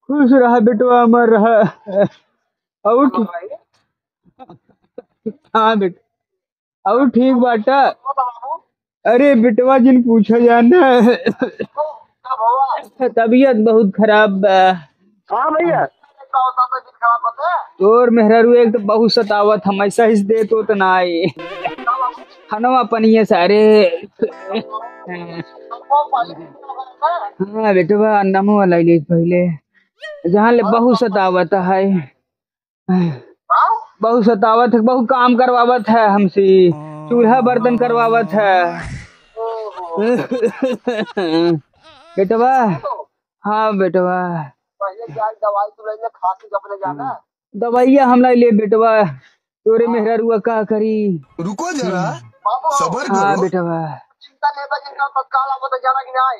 खुश रहा बेटवा अमर रहा। और हाँ बेटा और ठीक बाटा। अरे बेटवा जिन पूछा जाना तबीयत बहुत खराब बा। हाँ भैया तोर मेहरारू एक तो बहुत सतावत हमेशा इस दे तो ना आए हनवा पनिये सारे। हाँ बेटवा नमो वाला ले पहले जहाँ ले बहुत सतावत है। बहुत सतावत है बहुत काम करवावत है हमसे चूल्हा बर्तन करवावत है। बेटवा हाँ बेटवा दवाइया हम ले बेटवा तोरे मेहरारुआ का करी। रुको जरा सबर करो। हाँ बेटवा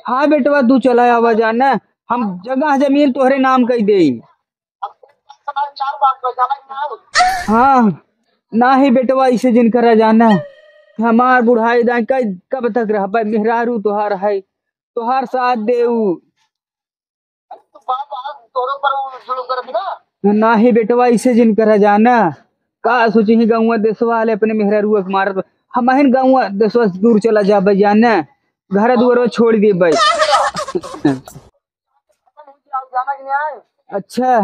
हाँ बेटवा तू चला आवा जाना हम जगह जमीन तोहरे नाम कह दे। हाँ ना ही बेटवा इसे जिन करा जाना हमार बुढ़ाई दाई कब तक रह पाए मेहरारू तुहार है तुहार साथ देऊ ना ही बेटवा इसे जिन करा जाना का सोची ही गाँव देशवा वाले अपने मेहरारू मारत हम गाँव देशवा से दूर चला जा जाना घर दुआर छोड़ दे भाई। अच्छा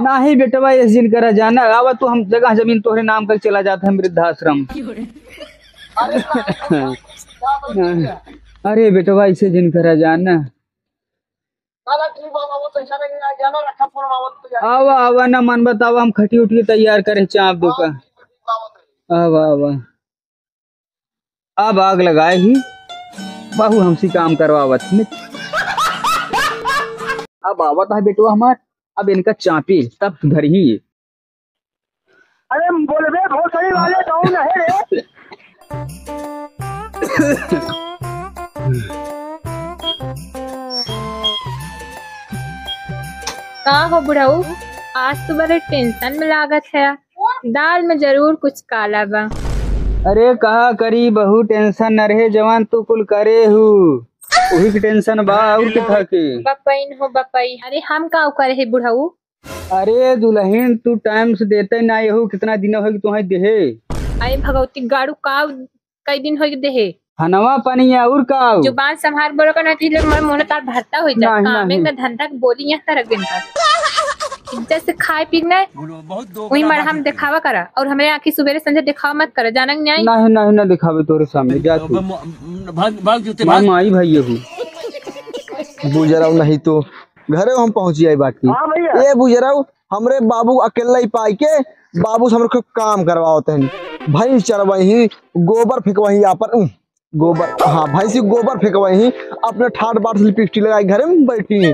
ना ही बेटवा इस दिन करा जाना आवा तो हम जगह जमीन तोहरे नाम कर चला जाता है वृद्धाश्रम। अरे बेटवा इसे दिन करा जाना आवा आवा ना मन बतावा हम खटी उठी तैयार करे चाप दो का। आवा आवा अब आग लगाए ही बाहू हमसे काम करवावत अब आवत है बेटवा हमार अब इनका चापी तब घर ही। अरे बोल बे बहुत सही वाले कौन है रे। का हो बुढ़ऊ आज तो बड़े टेंशन में लागत है दाल में जरूर कुछ काला बा। अरे कहा करी बहु टेंशन न रहे जवान तू कुल करे हु वही की टेंशन बा और किथा के बपैन हो बपई अरे हम का करे है बुढ़ऊ। अरे दुल्हन तू टाइम से देते ना यहू कितना दिन हो तुम्हें देहे। अरे भगवती गाड़ू का कई दिन हो देहे हनवा पानी और का जुबान संभार बोलो का ना कि मोर मोने तार भरता हो जा काम में धंधा बोली यहां तरह दिन का इज्जत से खाए पीना वही मर हम दिखावा करा और हमें आखिर सुबह संजय दिखावा मत करा जाना नहीं नहीं नहीं ना दिखावे तोरे सामने जा तू भाग जूते मां माई भाई यहू बुजराऊ नहीं तो घरे हम पहुंची आई बाकी ये बुजराऊ हमरे बाबू अकेला ही पाई के बाबू से हमरे काम करवाते हैं भैंस चरवाही गोबर फेंकवाही यहाँ पर गोबर हाँ भैंसी गोबर फेंकवाही अपने ठाट बाट से लिपस्टिक लगाई घरे में बैठी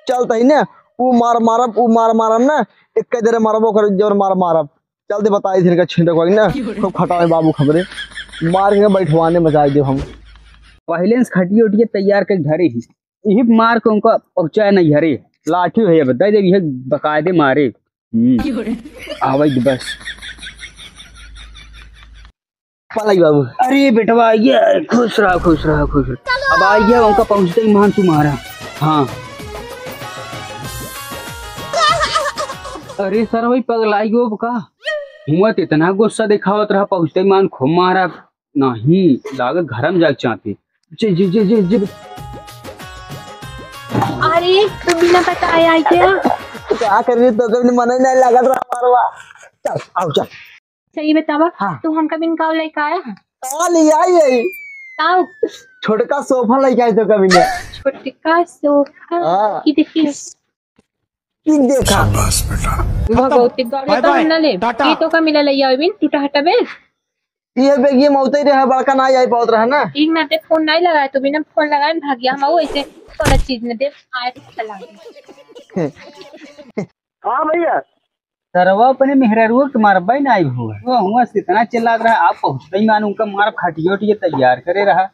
चलता ही ना ऊ मार मारब ना एक देर मारबो कर जोर मारब चलते बताई थे का छिंटक वाली ना खूब खटावे बाबू खबरे मार के बैठवाने मजा दे हम पहले से खटिए उठिए तैयार कर घरे ही यही मार के उनको पहुंचाए नहीं घरे लाठी है बता दे यह बकायदे मारे आवाज बस पलाई बाबू। अरे बेटवा आइए खुश रहा खुश रहा खुश रहा अब आइए उनका पहुंचते ही मान तुम्हारा। हाँ अरे सर वही पगलाई गो का हुआ इतना गुस्सा दिखावत रहा पहुंचते ही मान खूब मारा नहीं लागत घर में जाके चाहते जी जी जी जी जी। अरे तू बिना बताए आई क्या क्या कर रही तो कभी मन नहीं लागत रहा मारवा चल आओ चल सही बतावा। हाँ। तू हमका बिन काव लेके आया है का ले आई काव छोटका सोफा लेके आई तो कभी ने छोटका सोफा हाँ। की देखिए की देखा बस बेटा भगवती गाड़ी तो न ले ये तो का मिला ले आवे बिन टूटा हटा बे ये बेग ये मौते रहे बड़का ना आई पावत रहा ना एक ना ते फोन नहीं लगाया तो बिना फोन लगाए भाग गया हम ऐसे थोड़ा चीज ने दे आए चला गया। हाँ भैया सरवा अपने मेहरारू के मारबा नहीं हुआ वो हुआ कितना चिल्ला रहा आप पहुंचते ही मान उनका मार खटियोटी तैयार करे रहा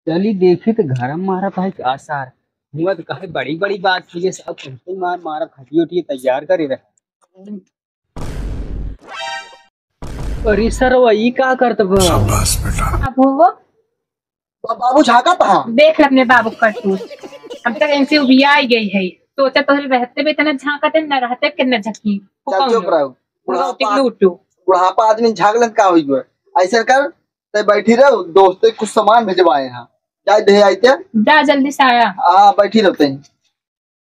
चली देखी तो घर में मारा था आसार हुआ तो कहे बड़ी बड़ी बात थी सब पहुंचते ही मारा खटियोटी तैयार करे रहा। अरे सर वही का करत बस बेटा अब वो बाबू झाका था। देख ले अपने बाबू कर तू, अब तक इनसे उबिया आई गई है। सोचा तो रहते भी इतना झांकते न रहते कितना झकी चल चुप रहो। लूटू बुढ़ापा आदमी झागलन का हुई है। ऐसे कर ते बैठी रहो, दोस्त कुछ सामान भिजवाए हैं, जाए दे आते जा जल्दी से आया। हाँ बैठी रहते हैं।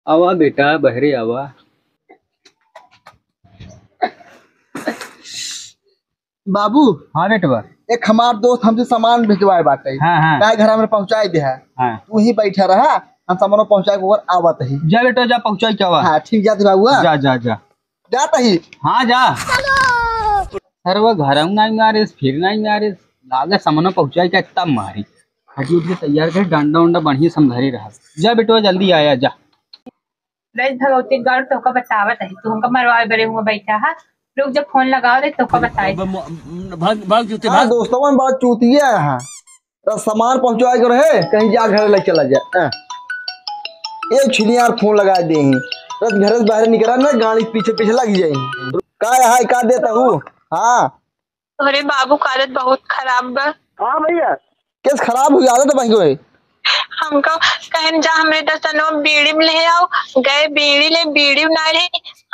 आवा बेटा बहरे आवा। बाबू हाँ बेटवा। एक हमार दोस्त हमसे सामान भिजवाए बाटे। हाँ। काय घर में पहुंचाए दे है। हाँ। तू ही बैठा रहा, हम सामान पहुंचाए और आवत ही। जा बेटा जा पहुंचाई क्या हुआ? हाँ ठीक जाते बाबू। जा जा जा जाता ही। हाँ जा। अरे वो घर नहीं मारे फिर नहीं मारे लागे सामान पहुंचाई क्या तब मारी। हटी उठ के तैयार कर, डंडा उंडा बढ़िया समझारी रहा। जा बेटवा जल्दी आया जा। भगवती गौर तो का बतावत है, तू हमका मरवाए बरे हुआ बैठा है। लोग जब फोन लगाओ दे तो का बताए। भाग जूते हाँ भाग। दोस्तों में बात चूतिया है। तो सामान पहुंचाए कर है, कहीं जा घर ले चला जा। एक छिनियार फोन लगा दे बस घर से बाहर निकला ना, गाड़ी पीछे पीछे लग जाए। का है का देता हूँ। हाँ अरे बाबू का आदत बहुत खराब बा। हाँ भैया केस खराब हो जाता तो भाई को हमको कहन जा हमरे दसनो बीड़ी में ले आओ, गए बीड़ी ले, बीड़ी ना ले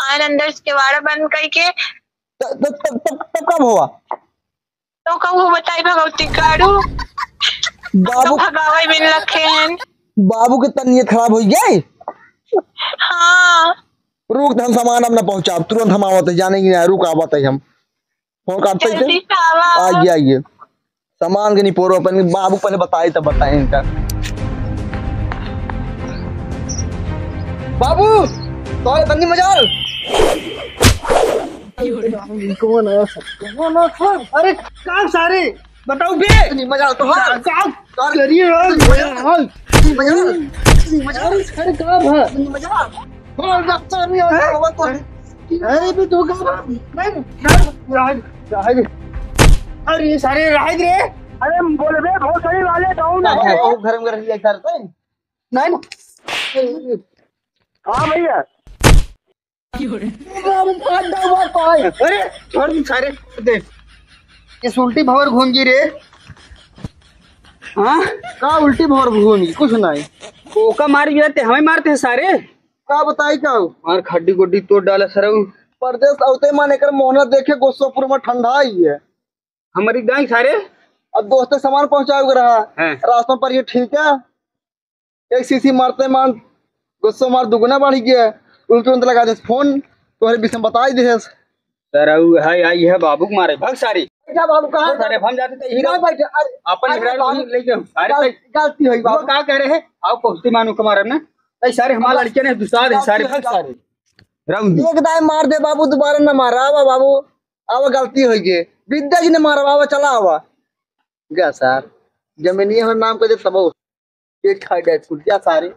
आन अंदर से केवाड़ा बंद करके। तब कब हुआ? तो कहूँ बताई भगवती गाड़ू बाबू भगावे बिन रखे हैं। बाबू की तबीयत खराब हो गई। हाँ रुक हम सामान अपना पहुंचा, तुरंत हम आवत है, जाने की नहीं रुक आवत है। हम फोन काटते जल्दी से आवा। आइए आइए सामान के नहीं पोरो अपन बाबू पहले बताए तब बताए इनका। बाबू तो तन्नी मजाल अरे काम सारे बताओ बे। तन्नी मजाल तो हाँ काम करिए मजाल अरे काम है अरे भी तू अरे ये सारे राहत रे। अरे बोल बे बहुत सारे वाले डाउन है। घर में रह करते नहीं हाँ भैया। अरे छोड़ दी सारे देख इस उल्टी भवर घूमगी रे। हाँ का उल्टी भौर घूमी कुछ नहीं। ओका मार जाते हमें मारते हैं सारे। का बताई का मार खड्डी गुड्डी तोड़ डाला सर। परदेश औते माने कर मोहना देखे गोस्वापुर में ठंडा ही है हमारी गाय सारे। अब दोस्त सामान पहुंचाए रहा हाँ। रास्ता पर ये ठीक है। एक सीसी मारते मान गुस्सा मार दुगुना बढ़ गया। तुरंत लगा दे फोन तुम्हारे विषय बता दे सर हाय आई है बाबू को मारे भाग सारी। क्या बाबू कहाँ सारे हम जाते थे हीरा बैठे अपन हीरा लेके सारे गलती हुई बाबू क्या कह रहे हैं आओ पहुंचती मानो को मारे ना तई सारे हमारे लड़के ने दुसार है सारे भाग सारे राउंड एक दाई मार दे बाबू दोबारा न मारा आवा बाबू आवा गलती हुई गई विद्या जी ने मारा बाबा चला आवा क्या सर जमीनी नाम को दे सब एक खाई डे छूट गया सारे।